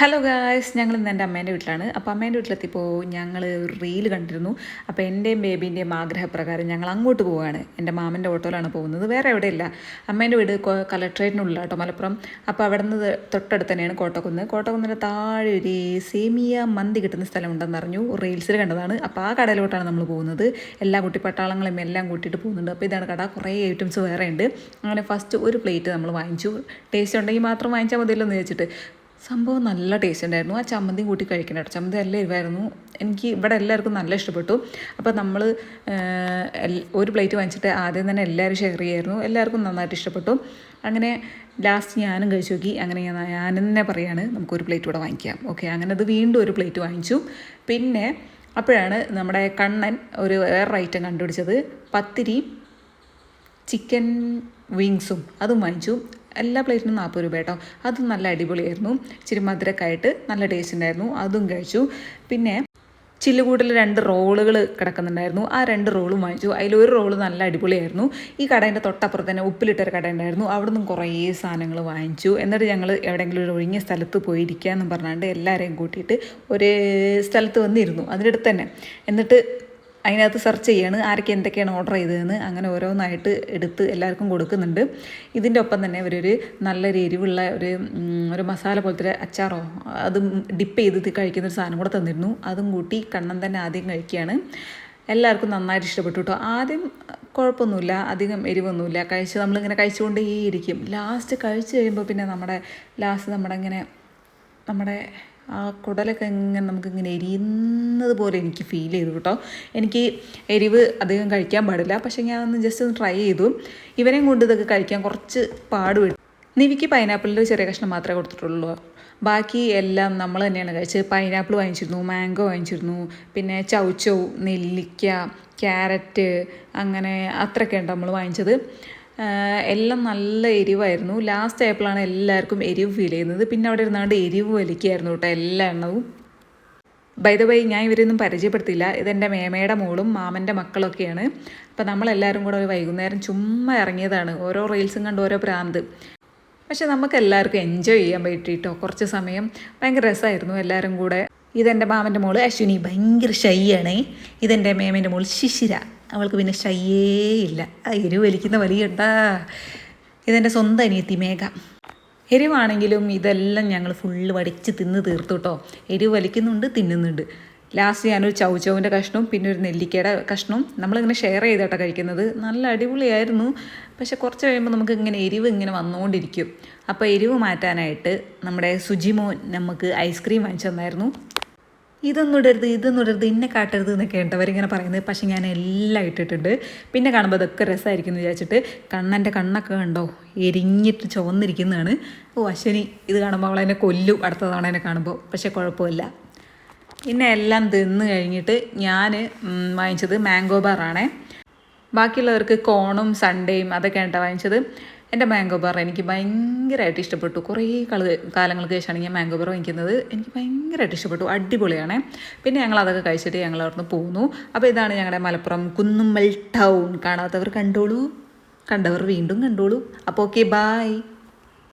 Hello guys, ഞങ്ങൾ ഇന്ന് എൻ്റെ അമ്മേൻ്റെ വീട്ടിലാണ്. അപ്പോൾ അമ്മേൻ്റെ വീട്ടിലെത്തിയപ്പോൾ ഞങ്ങൾ ഒരു റീൽ കണ്ടിരുന്നു. അപ്പോൾ എൻ്റെയും ബേബീൻ്റെയും ആഗ്രഹപ്രകാരം ഞങ്ങൾ അങ്ങോട്ട് പോവുകയാണ്. എൻ്റെ മാമൻ്റെ ഓട്ടോയിലാണ് പോകുന്നത്, വേറെ എവിടെയില്ല. അമ്മേൻ്റെ വീട് കലക്ട്രേറ്റിനുള്ള കേട്ടോ, മലപ്പുറം. അപ്പോൾ അവിടെ നിന്ന് തൊട്ടടുത്ത് തന്നെയാണ് കോട്ടക്കുന്ന്. കോട്ടക്കുന്നിൻ്റെ താഴെ ഒരു സേമിയ മന്തി കിട്ടുന്ന സ്ഥലമുണ്ടെന്ന് അറിഞ്ഞു, റീൽസിൽ കണ്ടതാണ്. അപ്പോൾ ആ കടയിലോട്ടാണ് നമ്മൾ പോകുന്നത്. എല്ലാ കുട്ടിപ്പട്ടാളങ്ങളെയും എല്ലാം കൂട്ടിയിട്ട് പോകുന്നുണ്ട്. അപ്പോൾ ഇതാണ് കട, കുറേ ഐറ്റംസ് വേറെ ഉണ്ട്. അങ്ങനെ ഫസ്റ്റ് ഒരു പ്ലേറ്റ് നമ്മൾ വാങ്ങിച്ചു. ടേസ്റ്റ് ഉണ്ടെങ്കിൽ മാത്രം വാങ്ങിച്ചാൽ മതിയല്ലോ എന്ന് വെച്ചിട്ട്. സംഭവം നല്ല ടേസ്റ്റ് ഉണ്ടായിരുന്നു. ആ ചമ്മന്തിയും കൂട്ടി കഴിക്കണം കേട്ടോ. ചമ്മന്തി നല്ല എരിവായിരുന്നു. എനിക്ക് ഇവിടെ എല്ലാവർക്കും നല്ല ഇഷ്ടപ്പെട്ടു. അപ്പോൾ നമ്മൾ ഒരു പ്ലേറ്റ് വാങ്ങിച്ചിട്ട് ആദ്യം തന്നെ എല്ലാവരും ഷെയർ ചെയ്യായിരുന്നു. എല്ലാവർക്കും നന്നായിട്ട് ഇഷ്ടപ്പെട്ടു. അങ്ങനെ ലാസ്റ്റ് ഞാനും കഴിച്ചു നോക്കി. അങ്ങനെ ഞാൻ തന്നെ പറയാണ്, നമുക്കൊരു പ്ലേറ്റ് കൂടെ വാങ്ങിക്കാം. ഓക്കെ, അങ്ങനെ അത് വീണ്ടും ഒരു പ്ലേറ്റ് വാങ്ങിച്ചു. പിന്നെ അപ്പോഴാണ് നമ്മുടെ കണ്ണൻ ഒരു വേറെ ഐറ്റം കണ്ടുപിടിച്ചത്. പത്തിരി ചിക്കൻ വിങ്സും അതും വാങ്ങിച്ചു. എല്ലാ പ്ലേറ്റിനും 40 രൂപ കേട്ടോ. അതും നല്ല അടിപൊളിയായിരുന്നു. ഇച്ചിരി മധുരക്കായിട്ട് നല്ല ടേസ്റ്റ് ഉണ്ടായിരുന്നു. അതും കഴിച്ചു. പിന്നെ ചില്ലുകൂട്ടിൽ 2 റോളുകൾ കിടക്കുന്നുണ്ടായിരുന്നു. ആ 2 റോളും വാങ്ങിച്ചു. അതിലൊരു റോള് നല്ല അടിപൊളിയായിരുന്നു. ഈ കടേൻ്റെ തൊട്ടപ്പുറത്ത് തന്നെ ഉപ്പിലിട്ടൊരു കട ഉണ്ടായിരുന്നു. അവിടെ നിന്നും കുറേ സാധനങ്ങൾ വാങ്ങിച്ചു. എന്നിട്ട് ഞങ്ങൾ എവിടെയെങ്കിലും ഒരു ഒഴിഞ്ഞ സ്ഥലത്ത് പോയിരിക്കാമെന്നും പറഞ്ഞാണ്ട് എല്ലാവരെയും കൂട്ടിയിട്ട് ഒരു സ്ഥലത്ത് വന്നിരുന്നു, അതിൻ്റെ അടുത്ത് തന്നെ. എന്നിട്ട് അതിനകത്ത് സെർച്ച് ചെയ്യാണ് ആരൊക്കെ എന്തൊക്കെയാണ് ഓർഡർ ചെയ്തതെന്ന്. അങ്ങനെ ഓരോന്നായിട്ട് എടുത്ത് എല്ലാവർക്കും കൊടുക്കുന്നുണ്ട്. ഇതിൻ്റെ ഒപ്പം തന്നെ അവരൊരു നല്ലൊരു എരിവുള്ള ഒരു മസാല പോലത്തെ അച്ചാറോ അതും ഡിപ്പ് ചെയ്ത് കഴിക്കുന്നൊരു സാധനം കൂടെ തന്നിരുന്നു. അതും കൂട്ടി കണ്ണൻ തന്നെ ആദ്യം കഴിക്കുകയാണ്. എല്ലാവർക്കും നന്നായിട്ട് ഇഷ്ടപ്പെട്ടു കേട്ടോ. ആദ്യം കുഴപ്പമൊന്നുമില്ല, അധികം എരിവൊന്നുമില്ല. നമ്മളിങ്ങനെ കഴിച്ചുകൊണ്ടേയിരിക്കും. ലാസ്റ്റ് കഴിച്ച് കഴിയുമ്പോൾ പിന്നെ നമ്മുടെ ആ കുടലൊക്കെ ഇങ്ങനെ നമുക്കിങ്ങനെ എരിയുന്നത് പോലെ എനിക്ക് ഫീൽ ചെയ്തു കേട്ടോ. എനിക്ക് എരിവ് അധികം കഴിക്കാൻ പാടില്ല, പക്ഷേ ഞാനൊന്ന് ജസ്റ്റ് ഒന്ന് ട്രൈ ചെയ്തു. ഇവരെയും കൊണ്ട് ഇതൊക്കെ കഴിക്കാൻ കുറച്ച് പാടുപെട്ടു. നിവിക്ക് പൈനാപ്പിളിൻ്റെ ചെറിയ കഷ്ണം മാത്രമേ കൊടുത്തിട്ടുള്ളൂ. ബാക്കി എല്ലാം നമ്മൾ തന്നെയാണ് കഴിച്ചത്. പൈനാപ്പിൾ വാങ്ങിച്ചിരുന്നു, മാംഗോ വാങ്ങിച്ചിരുന്നു, പിന്നെ ചൗച്ചൗ, നെല്ലിക്ക, ക്യാരറ്റ്, അങ്ങനെ അത്രയൊക്കെയാണ് നമ്മൾ വാങ്ങിച്ചത്. എല്ലാം നല്ല എരിവായിരുന്നു. ലാസ്റ്റ് ആയപ്പോഴാണ് എല്ലാവർക്കും എരിവ് ഫീൽ ചെയ്യുന്നത്. പിന്നെ അവിടെ ഇരുന്നാണ്ട് എരിവ് വലിക്കുകയായിരുന്നു കേട്ടോ എല്ലാ എണ്ണവും. ബൈ ദ വൈ, ഞാൻ ഇവരൊന്നും പരിചയപ്പെടുത്തില്ല. ഇതെൻ്റെ മേമയുടെ മോളും മാമൻ്റെ മക്കളൊക്കെയാണ്. അപ്പോൾ നമ്മളെല്ലാവരും കൂടെ ഒരു വൈകുന്നേരം ചുമ്മാ ഇറങ്ങിയതാണ്. ഓരോ റീൽസും കണ്ട് ഓരോ പ്രാന്ത്. പക്ഷെ നമുക്ക് എല്ലാവർക്കും എൻജോയ് ചെയ്യാൻ പറ്റിയിട്ടോ. കുറച്ച് സമയം ഭയങ്കര രസമായിരുന്നു എല്ലാവരും കൂടെ. ഇതെൻ്റെ മാമൻ്റെ മോള് അശ്വിനി, ഭയങ്കര ഷൈ ആണേ. ഇതെൻ്റെ മേമേൻ്റെ മോൾ ശിശിര, അവൾക്ക് പിന്നെ ഷയ്യേ ഇല്ല. എരിവ് വലിക്കുന്ന വലിയട്ടാ. ഇതെൻ്റെ സ്വന്തം അനിയത്തി മേഘ. എരിവാണെങ്കിലും ഇതെല്ലാം ഞങ്ങൾ ഫുള്ള് വടിച്ച് തിന്ന് തീർത്തു കേട്ടോ. എരിവ് വലിക്കുന്നുണ്ട്, തിന്നുന്നുണ്ട്. ലാസ്റ്റ് ഞാനൊരു ചൗച്ചൗവിൻ്റെ കഷ്ണവും പിന്നെ ഒരു നെല്ലിക്കയുടെ കഷ്ണവും നമ്മളിങ്ങനെ ഷെയർ ചെയ്തോട്ടോ കഴിക്കുന്നത്. നല്ല അടിപൊളിയായിരുന്നു. പക്ഷെ കുറച്ച് കഴിയുമ്പോൾ നമുക്ക് ഇങ്ങനെ എരിവ് ഇങ്ങനെ വന്നുകൊണ്ടിരിക്കും. അപ്പോൾ എരിവ് മാറ്റാനായിട്ട് നമ്മുടെ സുജിമോൻ നമുക്ക് ഐസ്ക്രീം വാങ്ങിച്ചു തന്നായിരുന്നു. ഇതൊന്നും ഇടരുത്, ഇന്നെ കാട്ടരുത് എന്നൊക്കെ ഉണ്ട് അവരിങ്ങനെ പറയുന്നത്. പക്ഷെ ഞാൻ എല്ലാം ഇട്ടിട്ടുണ്ട്. പിന്നെ കാണുമ്പോൾ അതൊക്കെ രസമായിരിക്കും എന്ന് വിചാരിച്ചിട്ട്. കണ്ണൻ്റെ കണ്ണൊക്കെ കണ്ടോ, എരിഞ്ഞിട്ട് ചുവന്നിരിക്കുന്നതാണ്. അശ്വനി ഇത് കാണുമ്പോൾ അവളെന്നെ കൊല്ലും അടുത്ത തവണ എന്നെ കാണുമ്പോൾ. പക്ഷെ കുഴപ്പമില്ല. പിന്നെ എല്ലാം തിന്ന് കഴിഞ്ഞിട്ട് ഞാൻ വാങ്ങിച്ചത് മാംഗോ ബാറാണേ. ബാക്കിയുള്ളവർക്ക് കോണും സൺഡേയും അതൊക്കെയാണ് കേട്ടോ വാങ്ങിച്ചത്. എൻ്റെ മാംഗോ ബാർ എനിക്ക് ഭയങ്കരമായിട്ട് ഇഷ്ടപ്പെട്ടു. കുറേ കാലങ്ങൾക്ക് ശേഷമാണ് ഞാൻ മാംഗോ ബാർ വാങ്ങിക്കുന്നത്. എനിക്ക് ഭയങ്കരമായിട്ട് ഇഷ്ടപ്പെട്ടു, അടിപൊളിയാണ്. പിന്നെ ഞങ്ങൾ അതൊക്കെ കഴിച്ചിട്ട് ഞങ്ങൾ അവിടെ നിന്ന് പോന്നു. അപ്പോൾ ഇതാണ് ഞങ്ങളുടെ മലപ്പുറം കുന്നുമ്മൽ ടൗൺ. കാണാത്തവർ കണ്ടോളൂ, കണ്ടവർ വീണ്ടും കണ്ടോളൂ. അപ്പോൾ ഓക്കെ, ബായ്.